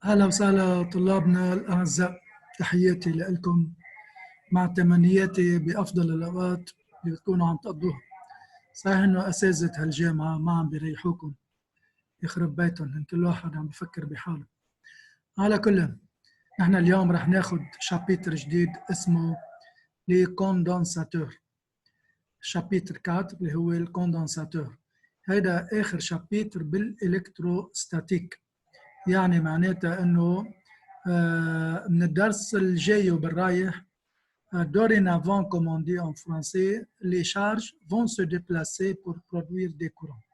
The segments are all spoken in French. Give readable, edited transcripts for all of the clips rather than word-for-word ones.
أهلا وسهلا طلابنا الأعزاء، تحياتي لكم مع تمنياتي بأفضل الأوقات اللي بتكونوا عم تقضوها. صحيح إنه أساتذة هالجامعة ما عم بيريحوكم، يخرب بيتهم، إن كل واحد عم بفكر بحاله. على كل، نحن اليوم رح ناخد شابيتر جديد اسمه لي كوندنساتور، شابيتر 4 اللي هو الكوندنساتور. هيدا آخر شابيتر بالإلكتروستاتيك، يعني معناتها إنه من الدرس الجاي وبالرايح dorénavant, comme on dit en français, les charges vont se déplacer pour produire des courants.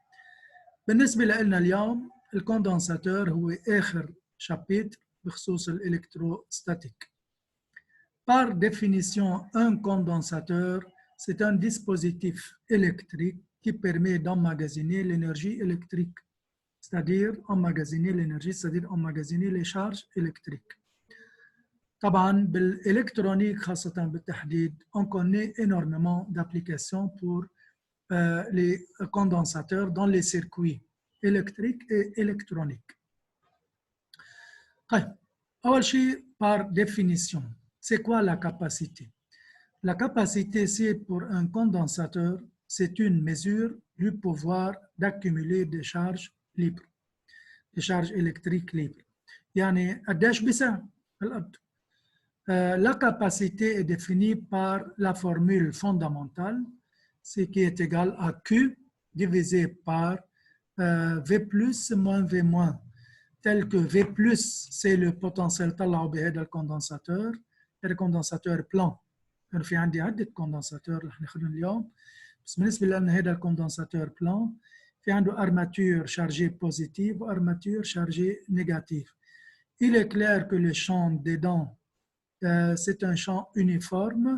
بالنسبة لنا اليوم الكوندنساتور هو آخر شابيتر بخصوص الإلكتروستاتيك. Par définition, un condensateur, c'est un dispositif électrique qui permet d'emmagasiner l'énergie électrique, c'est-à-dire emmagasiner l'énergie, c'est-à-dire emmagasiner les charges électriques. طبعا بالإلكترونيك خاصة بالتحديد on connaît énormément d'applications pour les condensateurs dans les circuits électriques et électroniques. طيب أول شيء par définition, c'est quoi la capacité? La capacité, c'est pour un condensateur, c'est une mesure du pouvoir d'accumuler des charges libres, des charges électriques libres. يعني قديش بيسع الأرض؟ La capacité est définie par la formule fondamentale, ce qui est égal à Q divisé par V plus moins V moins, tel que V plus c'est le potentiel طلعوا بهذا الكوندنساتور، هذا كوندنساتور بلان. كان في عندي عدة كوندنساتور رح ناخذهم اليوم، بس بالنسبة لنا هذا الكوندنساتور بلان في عنده armature chargée positive و armature chargée négative. Il est clair que le champ dedans c'est un champ uniforme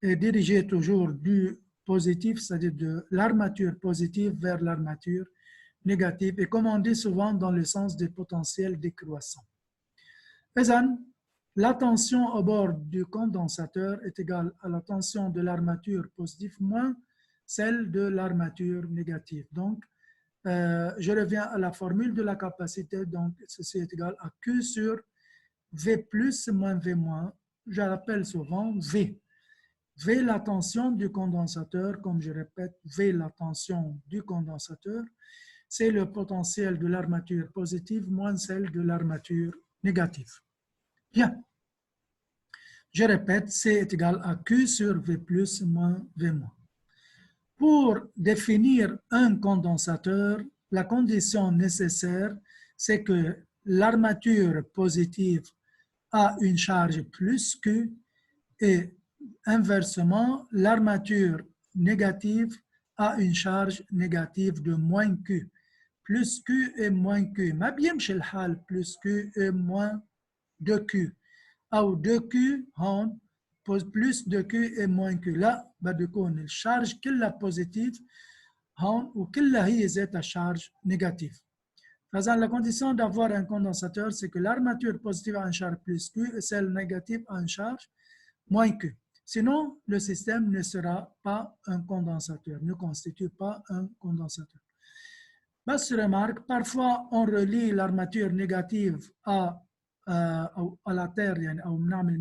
et dirigé toujours du positif, c'est-à-dire de l'armature positive vers l'armature négative, et comme on dit souvent dans le sens des potentiels décroissants. La tension au bord du condensateur est égale à la tension de l'armature positive moins celle de l'armature négative. Donc, je reviens à la formule de la capacité, donc ceci est égal à Q sur V plus moins V moins, je l'appelle souvent V. V la tension du condensateur, comme je répète, V la tension du condensateur, c'est le potentiel de l'armature positive moins celle de l'armature négative. Bien. Je répète, C est égal à Q sur V plus moins V moins. Pour définir un condensateur, la condition nécessaire, c'est que l'armature positive a une charge plus Q et inversement, l'armature négative a une charge négative de moins Q. Plus Q et moins Q. ما بيمشي الحال plus Q et moins 2Q. أو 2Q هون plus 2Q et moins Q. لا بده يكون الشارج كلها بوزيتيف هون وكلها هي ذاتها شارج نيجاتيف. La condition d'avoir un condensateur, c'est que l'armature positive a une charge plus Q et celle négative a une charge moins Q. Sinon, le système ne sera pas un condensateur, ne constitue pas un condensateur. Basse remarque, parfois on relie l'armature négative à la terre, ou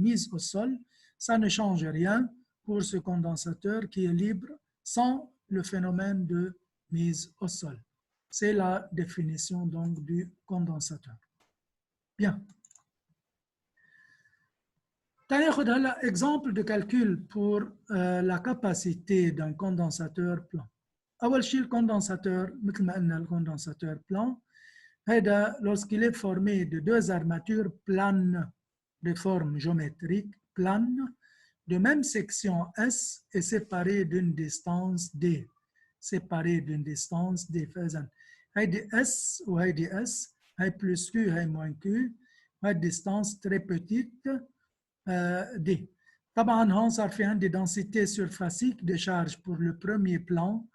mise au sol, ça ne change rien pour ce condensateur qui est libre sans le phénomène de mise au sol. C'est la définition donc du condensateur. Bien. تاخذ هلا exemple de calcul pour la capacité d'un condensateur plan. أول شيء الكوندنساتور مثل ما قلنا الكوندنساتور plan هذا lorsqu'il est formé de deux armatures planes de forme géométrique plane de même section S et séparées d'une distance D. Séparées d'une distance D. فإذا هيدي S وهيدي S هي plus Q هي moins Q هي distance très petite D. طبعا هون صار في عندي densité surfacique de charge pour le premier plan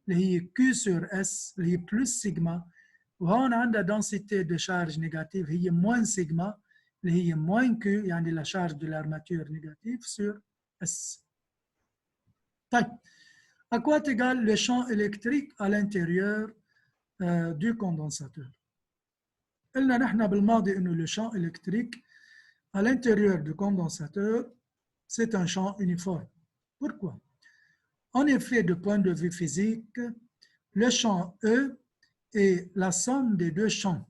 اللي هي Q sur S اللي هي plus sigma وهون عندها densité de charge négative هي moins sigma اللي هي moins Q يعني la charge de l'armature négative sur S. طيب à quoi est égal le champ électrique à l'intérieur du condensateur? قلنا نحن بالماضي إنه le champ électrique à l'intérieur du condensateur, c'est un champ uniforme. Pourquoi? En effet, du point de vue physique, le champ E est la somme des deux champs.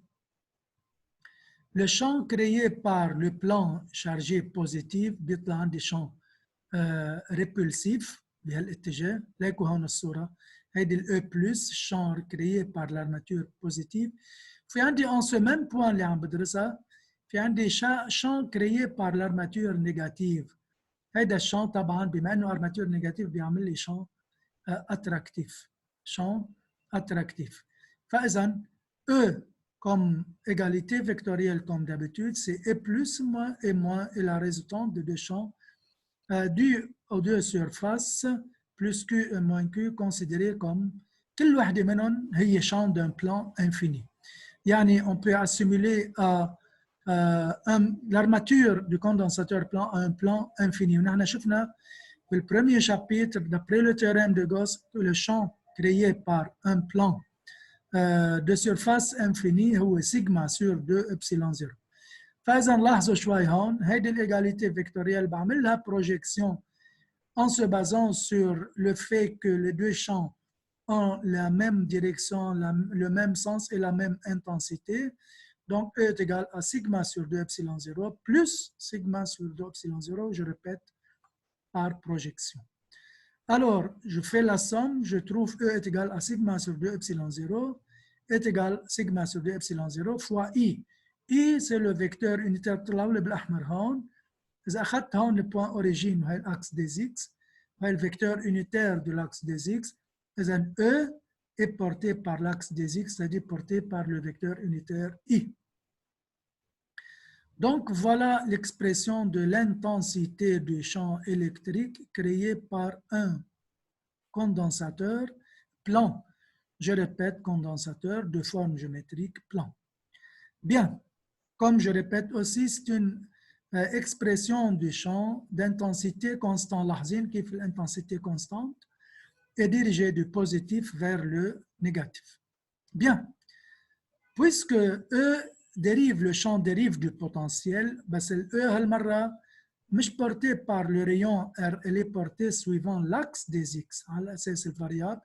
Le champ créé par le plan chargé positif بيطلع عندي champ répulsif بهالاتجاه. ليكوا هون الصورة. هيدي ال E+, champ créé par l'armature positive. في عندي en ce même point اللي عم بدرسها في عندي champ créé par l'armature négative. هيدا الشامp طبعا بما انه armature négative بيعمل لي champ attractif. Champ attractif. فإذا E comme égalité vectorielle comme d'habitude, c'est E plus moins et moins est la résultante de deux champs dus aux deux surfaces plus Q et moins Q considérés comme كل واحدة منهم هي champ d'un plan infini. يعني on peut assimiler à l'armature du condensateur plan à un plan infini. ونحن شفنا في le premier chapitre d'après le théorème de Gauss que le champ créé par un plan de surface infinie هو sigma sur 2 epsilon 0. فإذا لاحظوا شوي هون هيدي الégalité vectorielle بعمل لها projection en se basant sur le fait que les deux champs ont la même direction, le même sens et la même intensité. Donc E est égal à sigma sur 2 epsilon 0 plus sigma sur 2 epsilon 0, je répète, par projection. Alors, je fais la somme, je trouve E est égal à sigma sur 2 epsilon 0 est égal à sigma sur 2 epsilon 0 fois I. I, c'est le vecteur unitaire طلعوا بالأحمر هون. إذا أخذت هون le point origine وهي l'axe des X, وهي le vecteur unitaire de l'axe des X, إذا E est porté par l'axe des X, c'est-à-dire porté par le vecteur unitaire I. Donc, voilà l'expression de l'intensité du champ électrique créé par un condensateur plan. Je répète, condensateur de forme géométrique plan. Bien, comme je répète aussi, c'est une expression du champ d'intensité constante. لاحظين كيف l'intensité constante est dirigée du positif vers le négatif. Bien, puisque E dérive, le champ dérive du potentiel, بس ال E هالمرة مش porté par le rayon R, elle est portée suivant l'axe des X على أساس الفاريابل.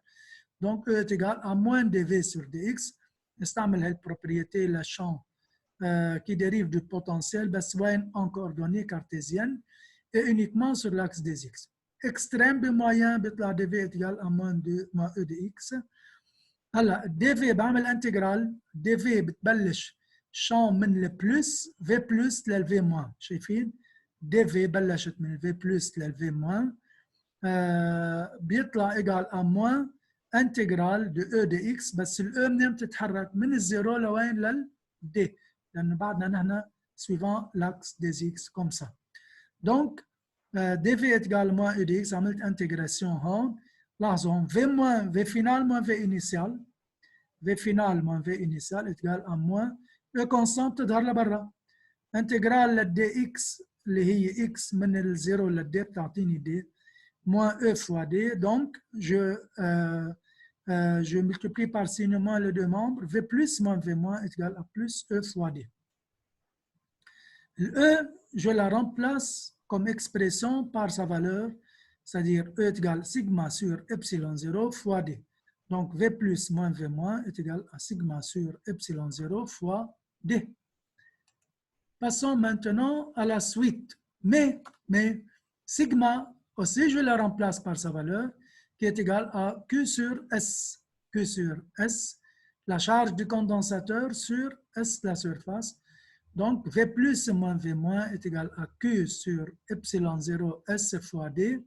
Donc E est égal à moins dV sur dx. نستعمل هاي البروبريتي للشامp qui dérive du potentiel بس وين en coordonnées cartésiennes et uniquement sur l'axe des X. Extrême بmoyen بيطلع dV est égal à moins E de X. هلا dV بعمل انتجرال dV بتبلش champ من ال plus V plus لل V moins. شايفين؟ dV بلشت من ال V plus لل V moins بيطلع égal à moins intégral de E de X. بس ال E منين بتتحرك؟ من الزيرو لوين؟ لل D. لأنه بعدنا نحن suivant l'axe des X comme ça. Donc dV est égal à moins E de X. عملت intégration هون. لاحظوا هون V moins V final moins V initial. V final moins V initial est égal à moins E constant تظهر لبرا. انتجرال لل dx اللي هي x من الزيرو لل d بتعطيني d moins E fois d. Donc je multiplie par signe moins les deux membres. V plus moins V moins est égal à plus E fois d. Le E, je la remplace comme expression par sa valeur, c'est-à-dire E est égal à sigma sur epsilon 0 fois d. Donc V plus moins V moins est égal à sigma sur epsilon 0 fois d. Passons maintenant à la suite. Mais sigma aussi, je la remplace par sa valeur qui est égale à Q sur S. Q sur S, la charge du condensateur sur S, la surface. Donc, V plus moins V moins est égal à Q sur epsilon 0 S fois D.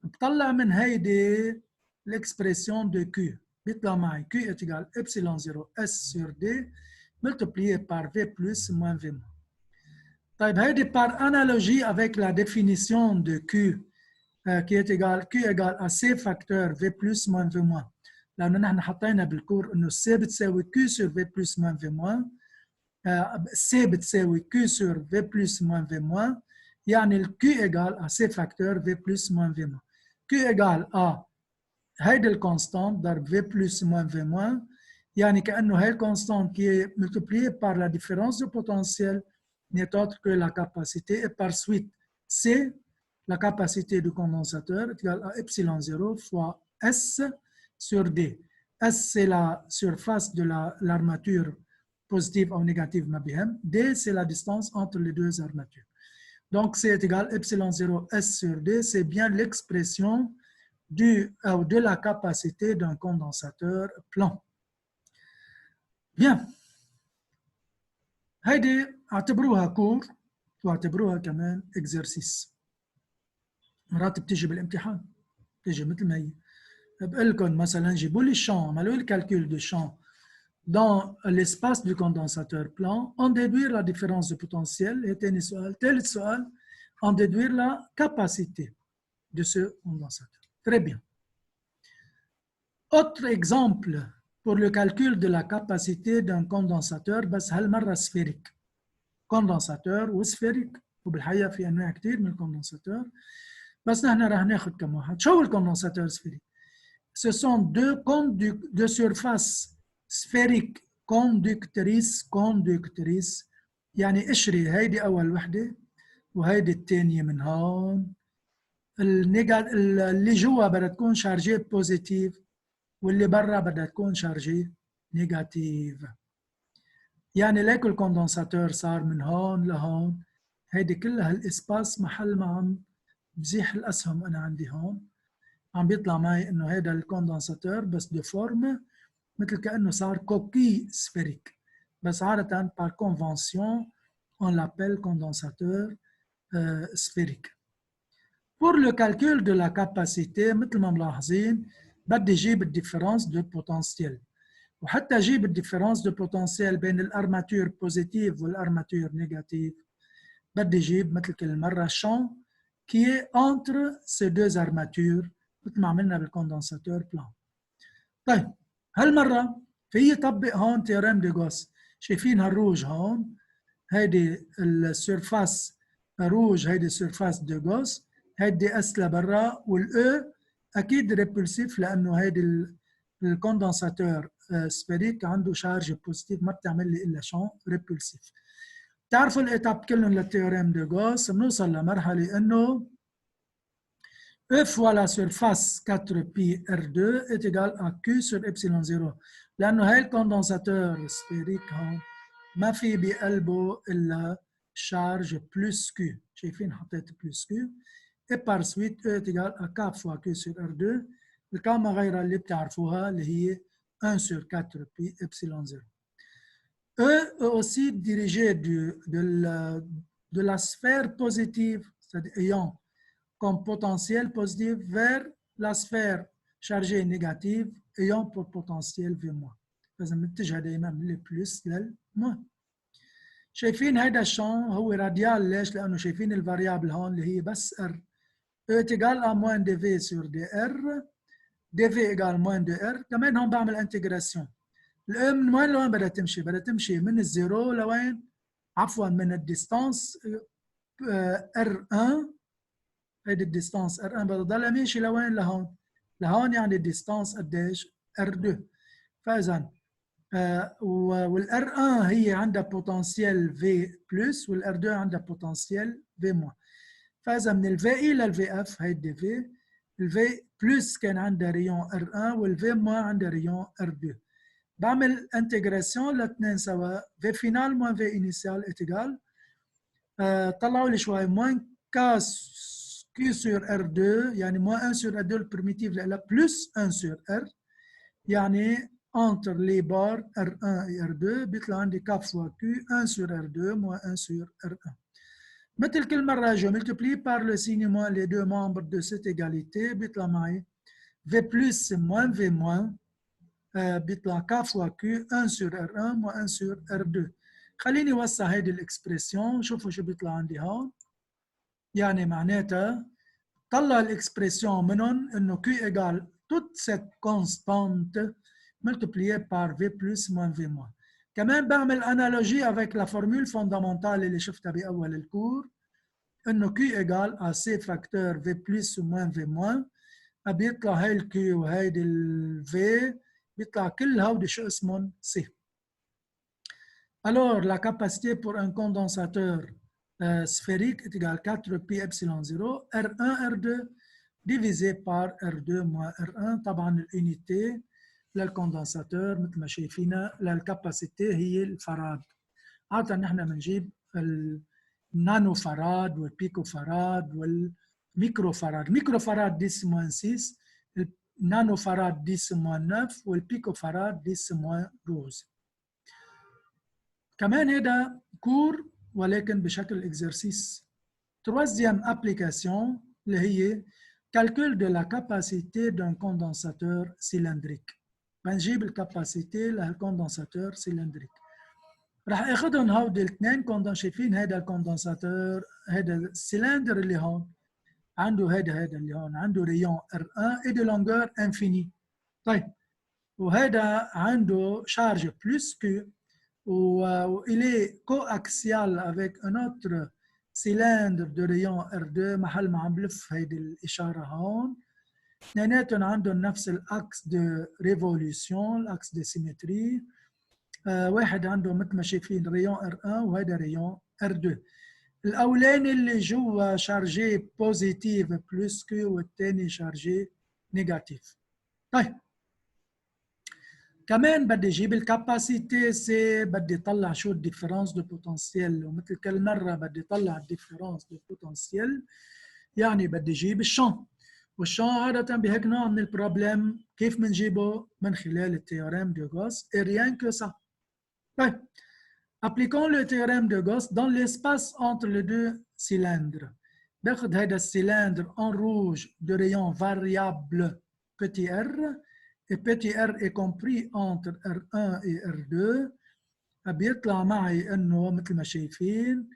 بطلع من هيدي l'expression de Q. بيطلع معي Q est égal à epsilon 0 S sur D multiplié par V plus moins V moins. طيب هيدي par analogie avec la définition de Q qui est égal Q égale à C facteur V plus moins V moins. لأنه نحن حطينا بالكور إنه C بتساوي Q sur V plus moins V moins. C بتساوي Q sur V plus moins V moins. يعني ال Q égale à C facteur V plus moins V moins. Q égale à هيدي الكونستانت ضرب V plus moins V moins يعني كأنه هاي constante qui est multipliée par la différence de potentiel n'est autre que la capacité, et par suite, C, la capacité du condensateur est égale à epsilon 0 fois S sur D. S, c'est la surface de l'armature positive ou négative MABM. D, c'est la distance entre les deux armatures. Donc, C est égal à epsilon 0 S sur D, c'est bien l'expression de la capacité d'un condensateur plan. Bien. هيدي اعتبروها كور واعتبروها كمان اكزرسيس. مرات بتيجي بالامتحان، بتيجي مثل ما هي. بقول لكم مثلا جيبوا لي الشان، عملوا لي الكالكول دو شان dans l'espace du condensateur plan, en déduire la différence de potentiel. Et ثاني سؤال، ثالث سؤال، en déduire la capacité de ce condensateur. Très bien. Autre exemple pour le calcul de la capacité d'un condensateur بس هالمرة sphérique. كوندنساتور وسفيريك، وبالحقيقه في انواع كثير من الكوندنساتور، بس نحن رح ناخذ كم واحد. شو الكوندنساتور سفيريك؟ Ce sont deux surfaces sphériques conductrices يعني قشرة، هيدي أول وحدة وهيدي الثانية من هون. اللي جوا بدها تكون شارجيه بوزيتيف واللي برا بدها تكون شارجيه نيجاتيف. يعني ليك الكوندنساتور صار من هون لهون، هيدي كلها الاسباس محل ما عم بزيح الاسهم انا عندي هون، عم بيطلع معي انه هيدا الكوندنساتور بس دو فورم مثل كانه صار كوكي سفيريك، بس عادة par convention on l'appelle condensateur sphérique. Pour le calcul de la capacité مثل ما ملاحظين بدي جيب الديفرنس دو بوتنسيال، وحتى اجيب الديفرنس دو بوتنسيال بين الارماتور بوزيتيف والارماتور نيجاتيف بدي اجيب مثل كل مره شان كي انتر سي دو ارماتور مثل ما عملنا بالكوندنساتور بلان. طيب هالمره في طبق هون تيوريم دي غوس. شايفين هالروج هون، هيدي السيرفاس روج، هيدي السيرفاس دي غوس، هيدي اس لبرا، والاو اكيد ريبولسيف لانه هيدي الكوندنساتور سفيريك عنده شارج بوزيتيف، ما بتعمل لي الا شان ريبولسيف. بتعرفوا الاتاب كلهم للتيوريم دي غوس، بنوصل لمرحله انه E fois la surface 4pi R2 est égal à Q sur epsilon 0. لانه هاي الكوندنساتور سفيريك هون ما في بقلبه الا شارج بلس Q. شايفين حطيت بلس Q. Et par suite E est égal à K fois Q sur R2. الكامة غير اللي بتعرفوها اللي هي 1 sur 4 pi epsilon 0. E est aussi dirigé de la sphère positive, c'est-à-dire ayant comme potentiel positif vers la sphère chargée négative ayant pour potentiel V-. فإذا متجه دائما من البلس للموان. شايفين هيدا الشان هو راديال، ليش؟ لأنه شايفين الفاريابل هون اللي هي بس R. E est égal à moins dV sur dr. dV égale moins de R. كمان هون بعمل انتجراسيون. الام من وين لوين بدها تمشي؟ بدها تمشي من الزيرو لوين؟ عفوا من الديستانس R1. هيدي الديستانس R1 بدها تضلها ماشي لوين؟ لهون. لهون يعني الديستانس قديش؟ R2. فإذا والR1 هي عندها بوتنسيال V بلس والR2 عندها بوتنسيال V-. فإذا من الفي للVF هيدي V، الفي بلس كان عندها ريون R1 والفي moins عندها ريون R2. بعمل انتجراسيون الاثنين سوا، في فينال موان في انيسيال est égal طلعوا لي شوي موان Q sur R2 يعني موان 1 sur R2 البريميتيف لها بلس 1 sur R، يعني entre les barres R1 et R2 بيطلع عندي K fois Q 1 sur R2 moins 1 sur R1. مثل كل مرة je multiplie par le signe moins les deux membres de cette égalité بيطلع معي V plus moins V moins بيطلع K fois Q 1 sur R1 moins 1 sur R2. خليني وسع هيدي الاكسبريسيون، شوفوا شو بيطلع عندي هون. يعني معناتها طلع الاكسبريسيون منهم انه Q égale toute cette constante multipliée par V plus moins V moins. كمان بعمل analogie avec la formule fondamentale اللي شفتها بأول الكور انه Q égale à C facteur V plus moins V moins. بيطلع هاي ال Q وهيدي ال V بيطلع كل هودي شو اسمهم C. Alors, la capacité pour un condensateur sphérique est égale 4pi epsilon 0, R1, R2, divisé par R2 moins R1. طبعا الunité للcondensateur مثل ما شايفينها للكاباسيتي هي الفراد. عادة نحن بنجيب النانو فراد والبيكو فراد والميكرو فراد. ميكرو فراد 10 moins 6, النانو فراد 10 moins 9 والبيكو فراد 10 moins 12. كمان هذا كور ولكن بشكل اكزرسيس. Troisième application اللي هي calcul de la capacité d'un condensateur cylindrique. بنجيب الكاباسيتي للكوندنساتور سيلندريك. راح اخذهم هودي الاثنين شايفين هذا الكوندنساتور هذا السلندر اللي هون عنده هذا اللي هون عنده ريون R1 et de longueur infinie. طيب وهذا عنده charge plus Q il est coaxial avec un autre cylindre de rayon R2 محل ما عم بلف هيدي الإشارة هون. اثنيناتهم عندهم نفس الأكس دو ريفوليوشن الأكس دو سيمتري. واحد عنده مثل ما شايفين ريون R1 وهذا ريون R2. الأولاني اللي جوا شارجي بوزيتيف بلس كيو والثاني شارجي نيجاتيف. طيب كمان بدي اجيب الكاباسيتي سي بدي اطلع شو الديفرنس دو بوتنسيال ومثل كل مره بدي اطلع الديفرنس دو بوتنسيال يعني بدي اجيب الشان والشان عاده بهيك نوع من البروبلم كيف بنجيبه من خلال التيوريم دو غوس et rien que ça. طيب appliquons le théorème de Gauss dans l'espace entre les deux cylindres. باخذ هذا السلندر en rouge de rayon variable petit r et petit r est compris entre R1 et R2. بيطلع معي انه مثل ما شايفين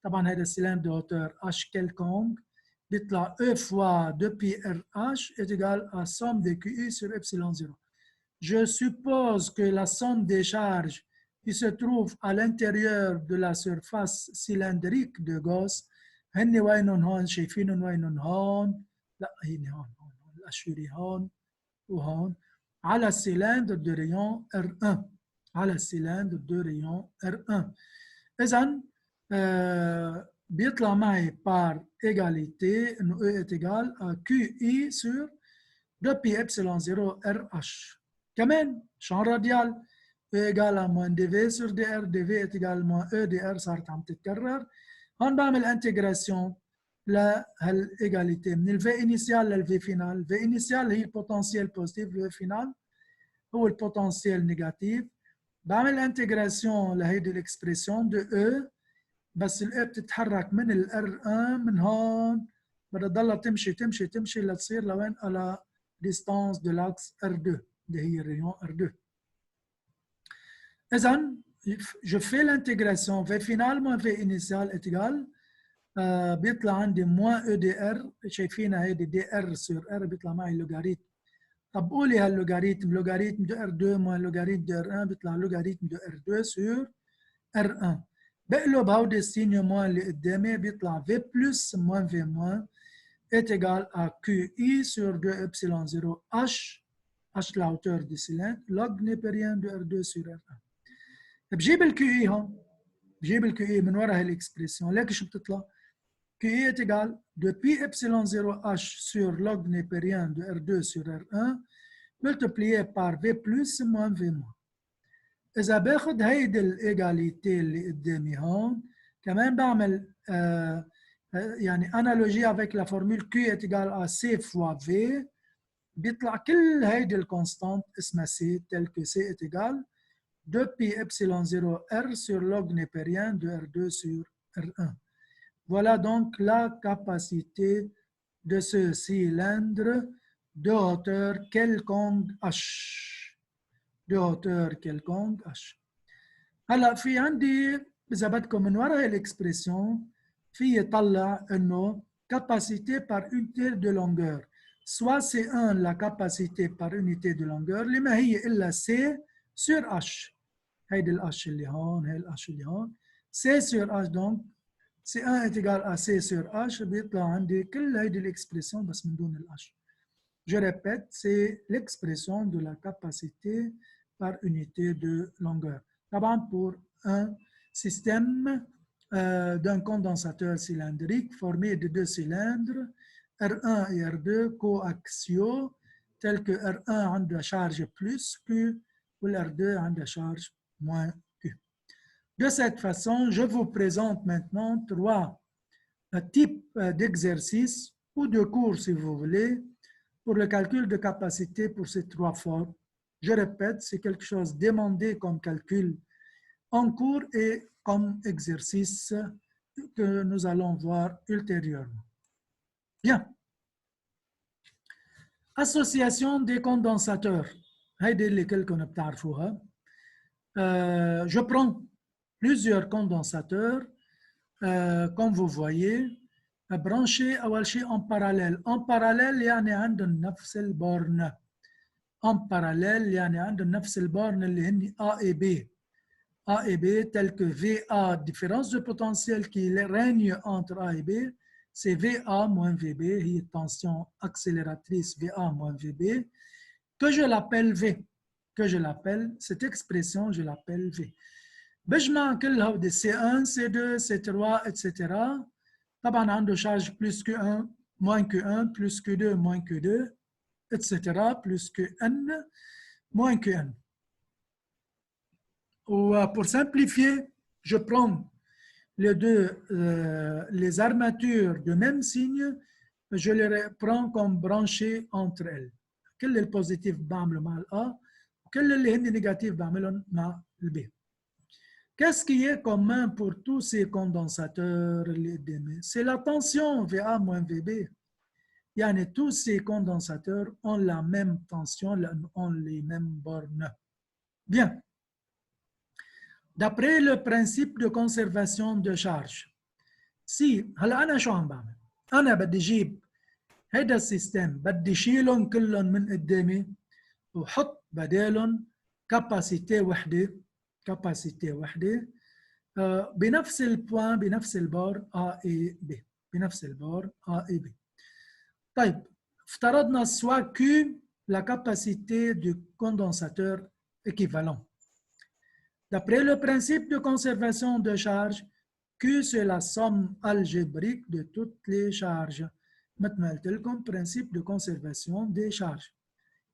طبعا هذا السلندر de hauteur h quelconque بيطلع E fois 2pi RH est égal à somme des QI sur epsilon 0. Je suppose que la somme des charges qui se trouvent à l'intérieur de la surface cylindrique de Gauss هن وينهم هون شايفينهم وينهم هون لا هن هون الاشوري هون وهون على السلندر de rayon R1 على السلندر de rayon R1. إذن بيطلع معي par égalité إنه E est égal à QI sur 2pi epsilon 0 RH. كمان champ radial E égal à moins dV sur dr, dV est égal à moins E dr صارت عم تتكرر. هون بعمل انتجراسيون لهالإيجاليتي من الفي انيسيال للفي فينال. الفي انيسيال هي البوتنسيال بوزيتيف، الفي فينال هو البوتنسيال نيجاتيف. بعمل انتجراسيون لهيدي الاكسبريسيون دو او بس الاو بتتحرك من الار 1 من هون بدها تضلها تمشي لتصير لوين؟ على ديستانس دو لاكس ار 2 اللي هي الريون ار 2. اذا je fais l'intégration v final moins v initial est égal بيطلع عندي moins e dr شايفينها هيدي dr sur r بيطلع معي لوغاريتم. طب قولي هاللوغاريتم لوغاريتم دو r2 moins لوغاريتم دو r1 بيطلع لوغاريتم دو r2 sur r1. بقلب هودي السينيو موان اللي قدامي بيطلع v plus moins v moins est égal à qi sur 2 epsilon 0 h la hauteur du cylindre log népérien de r2 sur r1. بجيب الكيو اي هون بجيب الكيو اي من وراء هالاكسبريسيون لكن شو بتطلع؟ كيو اي est égal de pi epsilon 0 h sur log népérien de r2 sur r1 multiplié par v plus moins v moins. إذا باخد هيدي الإيجاليتي اللي قدامي هون كمان بعمل يعني أنالوجي avec la formule Q est égal à C fois V بيطلع كل هيدي الكونستانت اسمها C tel que C est égal 2pi epsilon 0 R sur log népérien de R2 sur R1. Voilà donc la capacité de ce cylindre de hauteur quelconque H. De hauteur quelconque H. هلا في عندي إذا بدكم من وراء الإكسبريسيون في يطلع إنه capacité par unité de longueur. Soit C1 la capacité par unité de longueur اللي ما هي إلا C sur H. هيدي الH اللي هون هي الH اللي هون. C sur H donc C1 est égal à C sur H بيطلع عندي كل هيدي الإكسبريسيون بس من دون الH. Je répète, c'est l'expression de la capacité par unité de longueur. D'abord, pour un système d'un condensateur cylindrique formé de deux cylindres, R1 et R2 coaxiaux, tels que R1 a de charge plus Q ou R2 a de charge moins Q. De cette façon, je vous présente maintenant trois types d'exercices ou de cours, si vous voulez, pour le calcul de capacité pour ces trois formes. Je répète, c'est quelque chose demandé comme calcul en cours et comme exercice que nous allons voir ultérieurement. Bien. Association des condensateurs. Je prends plusieurs condensateurs, comme vous voyez, branchés en parallèle. En parallèle, il y a une borne. En parallèle, il y a une borne A et B. A et B, tel que VA, différence de potentiel qui règne entre A et B, c'est VA moins VB, une tension accélératrice VA moins VB, que je l'appelle V, que je l'appelle, cette expression, je l'appelle V. بجمع كلها بدي C1, C2, C3, etc. طبعا عنده charge plus Q1, moins Q1, plus Q2, moins Q2, etc. plus Qn, moins Qn. Pour simplifier, je prends les armatures de même signe, je les prends comme branchées entre elles. Quel est le positif بعمله مع A, quel est le négatif بعملهم مع B. Qu'est-ce qui est commun pour tous ces condensateurs? C'est la tension VA moins VB. Yani, tous ces condensateurs ont la même tension, ont les mêmes bornes. Bien. D'après le principe de conservation de charge, si هلا أنا شو عم بعمل؟ أنا بدي أجيب هيدا السيستم بدي شيلهم كلهم من قدامي وحط بدالهم كاباسيتي وحده بنفس البوان بنفس البار A et B بنفس البار A et B. طيب افترضنا soit Q la capacité du condensateur équivalent. D'après le principe de conservation de charge, Q c'est la somme algébrique de toutes les charges. Maintenant, tel comme principe de conservation des charges.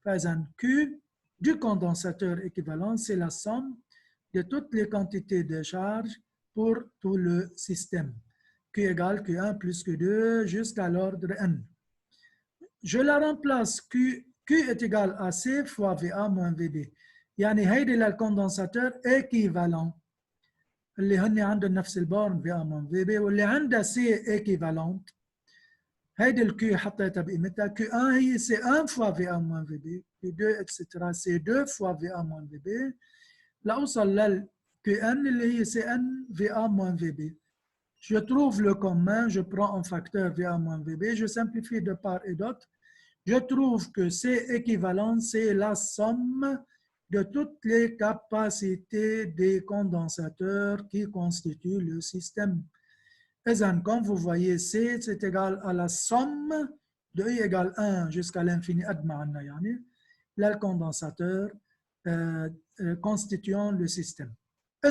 Faisant Q du condensateur équivalent, c'est la somme de toutes les quantités de charge pour tout le système. Q égale Q1 plus Q2 jusqu'à l'ordre N. Je la remplace, Q est égal à C fois VA moins VB. يعني هيدي للكوندنساتور équivalent اللي هن عندهم نفس البورن VA moins VB واللي عندها C équivalente. هيدي الكيو حطيتها بقيمتها Q1 هي C1 fois VA moins VB, Q2 etc. C2 fois VA moins VB لأوصل لل Qn اللي هي Cn VA moins VB. Je trouve le commun, je prends un facteur VA moins VB, je simplifie de part et d'autre. Je trouve que C équivalent, c'est la somme de toutes les capacités des condensateurs qui constituent le système. Et comme vous voyez, C c'est égal à la somme de I égale 1 jusqu'à l'infini, le condensateur constituant le système. Et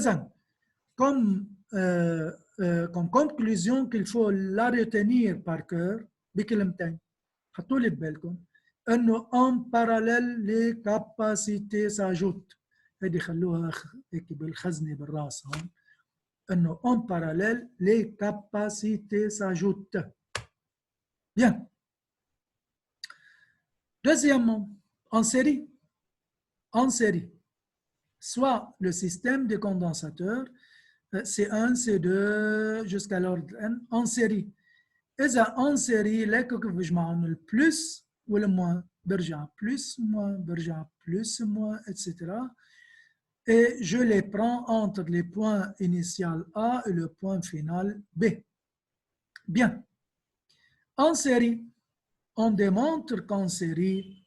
comme conclusion qu'il faut la retenir par cœur, بكلمتين حطوا لي ببالكم انه en parallèle les capacités s'ajoutent. هذه خلوها هيك بالخزنه بالراس هون انه en parallèle les capacités s'ajoutent. Bien. Deuxièmement, en série, soit le système de condensateurs C1, C2 jusqu'à l'ordre N en série. إذا en série لك بجمعهم البلس والموان برجع plus, moins, برجع plus, moins, etc. Et je les prends entre les points initial A et le point final B. Bien. En série, on démontre qu'en série,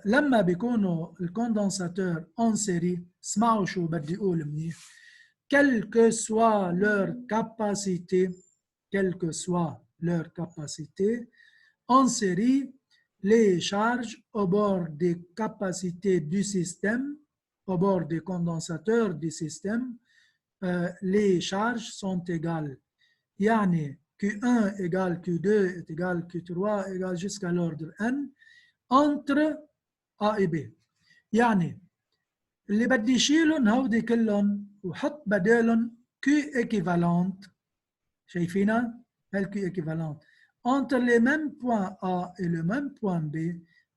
لما بيكونوا الكوندنساتور en série اسمعوا شو بدي أقول منيح. Quelle que soit leur capacité, en série, les charges au bord des capacités du système, au bord des condensateurs du système, les charges sont égales. يعني Q1 égale Q2 est égal Q3 égale jusqu'à l'ordre N entre A et B. يعني اللي بدي يشيلهم هودي كلهم وحط بدالهم Q équivalente. شايفينها؟ هل Q équivalente. Entre les mêmes points A et le même point B,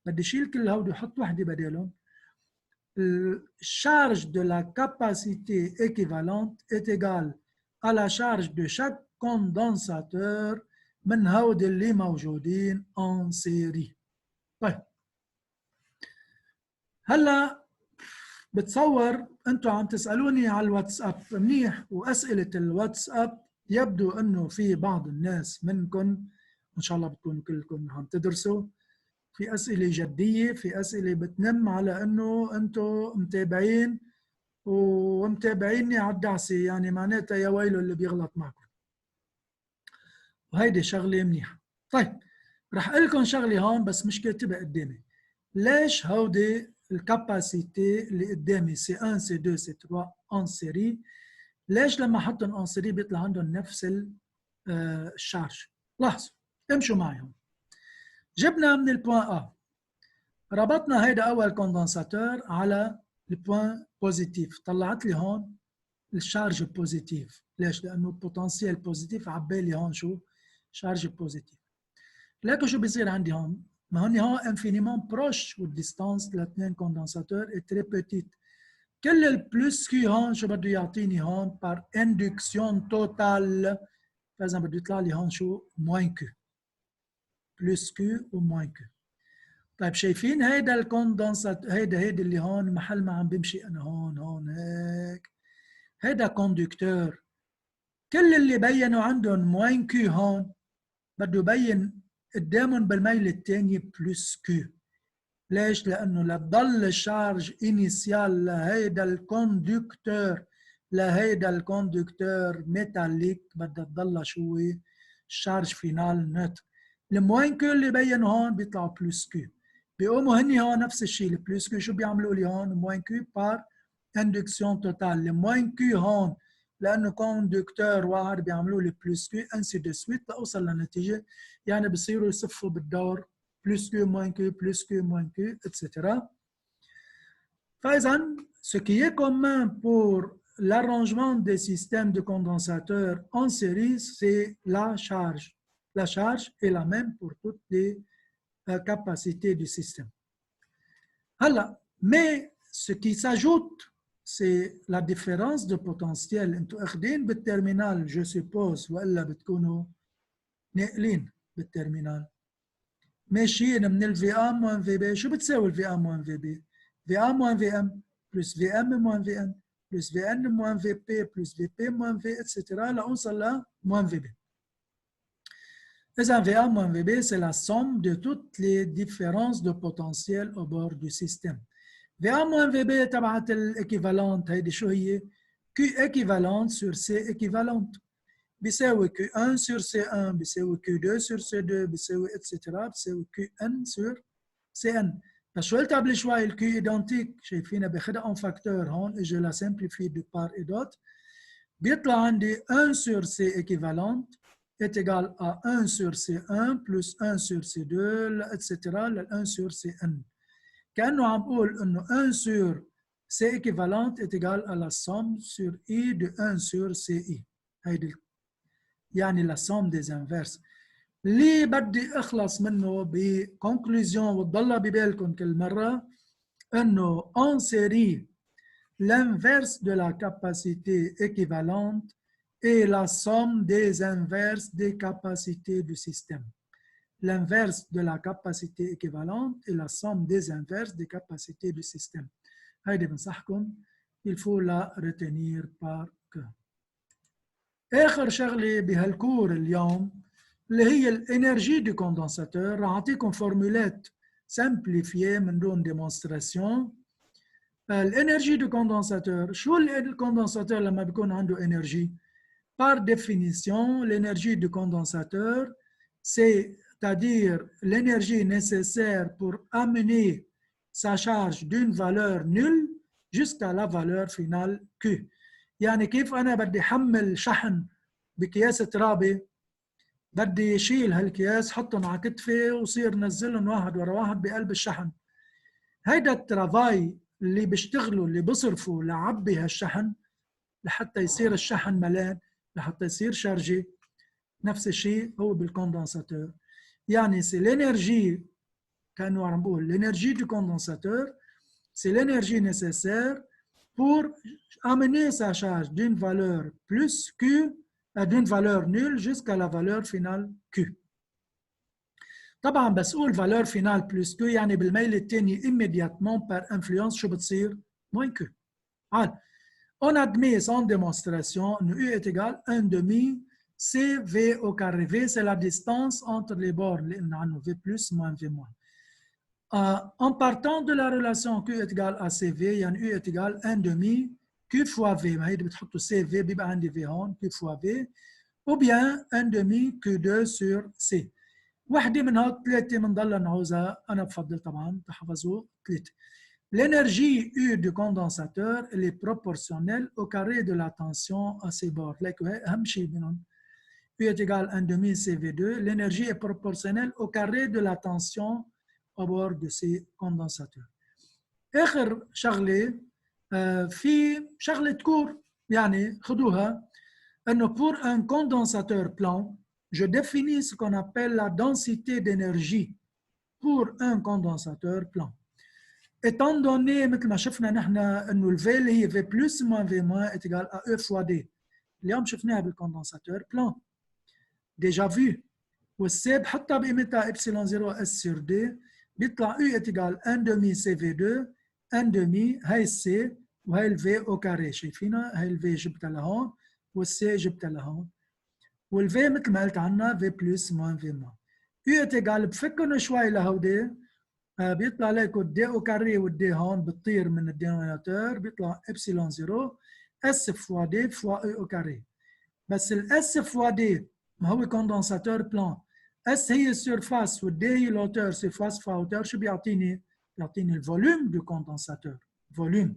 بدي يشيل كل هودي وحط وحده بدالهم. La charge de la capacité équivalente est égale à la charge de chaque condensateur من هود اللي موجودين en série. طيب هلا بتصور انتم عم تسالوني على الواتساب منيح، واسئله الواتساب يبدو انه في بعض الناس منكم ان شاء الله بتكونوا كلكم عم تدرسوا، في اسئله جديه، في اسئله بتنم على انه انتم متابعين ومتابعيني على الدعسه، يعني معناتها يا ويله اللي بيغلط معكم. وهيدي شغله منيحه. طيب رح اقول لكم شغله هون بس مش كاتبها قدامي. ليش هودي الكاباسيتي اللي قدامي سي 1 سي 2 سي 3 ان سيري، ليش لما احطهم ان سيري بيطلع عندهم نفس الشارج؟ لاحظوا امشوا معي هون. جبنا من البوان A، ربطنا هيدا اول كوندنساتور على البوان بوزيتيف، طلعت لي هون الشارج بوزيتيف. ليش؟ لانه البوتنسيال بوزيتيف عبالي هون شو؟ شارج بوزيتيف. لكن شو بيصير عندي هون؟ ما هون هون انفينيمون بروش والديستانس لاثنين كوندنساتور est très petite. كل البلس كيو هون شو بده يعطيني هون؟ بار اندكسيون توتال، فاذا بده يطلع لي هون شو؟ موين كيو. بلس كيو وموين كيو. طيب شايفين هيدا الكوندنسات، هيدا اللي هون محل ما عم بمشي انا هون هيك، هيدا كوندكتور. كل اللي بينوا عندهم موين كيو هون بده يبين قدامهم بالميل الثاني بلس كيو. ليش؟ لانه لتضل الشارج انيسيال لهيدا الكوندكتور ميتاليك بدها تضلها شو هي؟ الشارج فينال نوتر. الموين كيو اللي بينوا هون بيطلعوا بلس كيو، بيقوموا هني هون نفس الشيء. البلس كيو شو بيعملوا لي هون؟ موين كيو بار اندكسيون توتال. الموين كيو هون لانه كوندكتور واحد بيعملوا لي بلس كيو انسي دو سويت لاوصل لنتيجه، يعني بصيروا يصفوا بالدور plus Q moins Q plus Q moins Q, etc. فإذا ce qui est commun pour l'arrangement des systèmes de condensateurs en série, c'est la charge. La charge est la même pour toutes les capacités du système. Alors, mais ce qui s'ajoute, c'est la différence de potentiel. انتوا اخذين بالترمينال je suppose والا بتكونوا ناقلين بالترمينال. ماشيين من الفي ام موان في بي. شو بتساوي الفي ام موان في بي؟ في ام موان في ام بلس في ام موان في ان بلس في ان موان في بي بلس في بي موان في اتسترا لأوصل لموان في بي. إذا في ام موان في بي c'est la somme de toutes les différences de potentiel au bord du système. في ام موان في بي تبعت الايكيفالونت هيدي شو هي؟ كيو ايكيفالونت سور سي ايكيفالونت بيساوي Q1 sur C1 بيساوي Q2 sur C2 بيساوي etc. بيساوي QN sur CN. بس شو قلت قبل شوي؟ الكيو ايدنتيك شايفينها باخدها ان فاكتور هون، اجي لا سمبليفي دو بار اي دوت، بيطلع عندي 1 sur C équivalente est égal à 1 sur C1 plus 1 sur C2 etc. لل 1 sur CN. كأنه عم بقول انه 1 sur C équivalente est égal à la somme sur I de 1 sur CI. هيدي يعني la somme des inverses. اللي بدي اخلص منه بكونكلوزيون وتضلها ببالكم كل مره انه en série l'inverse de la capacité équivalente est la somme des inverses des capacités du système. L'inverse de la capacité équivalente est la somme des inverses des capacités du système. هيدي بنصحكم il faut la retenir par cœur. آخر شغلة بهالكور اليوم اللي هي الانرجي دو كوندنساتور. راح اعطيكم فورمولات سامبليفييه من دون ديمونستراسيون. الانرجي دو كوندنساتور، شو الكوندنساتور لما بيكون عنده انرجي؟ بار ديفينيسيون الانرجي دو كوندنساتور سي c'est-à-dire l'énergie nécessaire pour amener sa charge d'une valeur nulle jusqu'à la valeur finale Q. يعني كيف أنا بدي أحمل شحن بأكياس ترابي، بدي أشيل هالأكياس حطهم على كتفي وصير نزلهم واحد ورا واحد بقلب الشحن. هيدا الترافاي اللي بيشتغلوا اللي بصرفوا لعبي هالشحن لحتى يصير الشحن ملان، لحتى يصير شارجي، نفس الشيء هو بالكوندنساتور. يعني c'est l'énergie كانوا عم بقول l'énergie du condensateur, c'est l'énergie nécessaire pour amener sa charge d'une valeur plus Q, d'une valeur nulle jusqu'à la valeur finale Q. طبعا بس اقول valeur finale plus Q يعني بالميل الثاني immédiatement par influence شو بتصير؟ moins Q. On admet sans démonstration que U est égal à 1 demi CV au carré. V, c'est la distance entre les bords, V plus moins V moins. En partant de la relation Q est égal à CV, يعني U est égal à 1 demi Q fois V. ما هيدي بتحطوا CV بيبقى عندي V هون Q fois V, ou bien 1 demi Q2 sur C. واحدة من هاد ثلاثة بنضلها نعوزها، أنا بفضل طبعا تحفظوا ثلاثة. L'énergie U du condensateur elle est proportionnelle au carré de la tension à ses bords. U est égal à 1 demi CV2. L'énergie est proportionnelle au carré de la tension au bord de ces condensateurs. آخر شغلة في شغلة كور يعني خدوها أنه pour un condensateur plan, je définis ce qu'on appelle la densité d'énergie pour un condensateur plan. Étant donné, مثل ما شفنا نحن انه الفي اللي هي في بلس موان في موان est égal à E fois D. اليوم شفناها بالكوندنساتور بلان. ديجا فيو. والسي بحطها بقيمتها ابسيلون 0 اس سور دي بيطلع U est égal 1 demi CV2 1 demi هاي السي وهي الفي او كاري. شايفينها؟ هاي الفي جبتها لهون والسي جبتها لهون. والفي مثل ما قلت عنها في بلس موان في موان. U est égal بفكرنا شوي لهودي بيطلع لكم الدي او كاري والدي هون بتطير من الدينوميناتور بيطلع ابسيلون 0 اس فوا دي فوا او كاري. بس الاس فوا دي ما هو كوندنساتور بلان، اس هي السيرفاس والدي هي لوتور، سيرفاس فوا اوتور، شو بيعطيني؟ بيعطيني الفوليوم دو كوندنساتور، فوليوم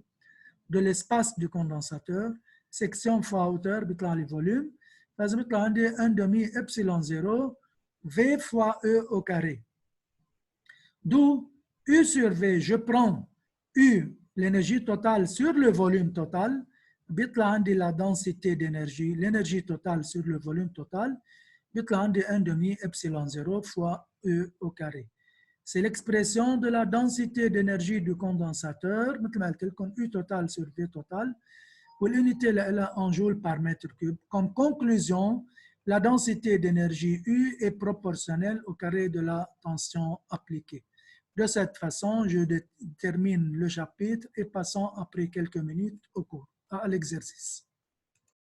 دو لاسباس دو كوندنساتور سيكسيون فوا اوتور بيطلع لي فوليوم، لازم يطلع عندي 1 demi epsilon 0 V fois E au carré. D'où U sur V, je prends U, l'énergie totale sur le volume total, بيطلع عندي la densité d'énergie, l'énergie totale sur le volume total, بيطلع عندي 1 demi epsilon 0 fois E au carré. C'est l'expression de la densité d'énergie du condensateur, مثل ما قلت لكم U total sur V total, والunité لها en joule par mètre cube. Comme conclusion, la densité d'énergie U est proportionnelle au carré de la tension appliquée. De cette façon, je termine le chapitre et passons après quelques minutes au cours, à l'exercice.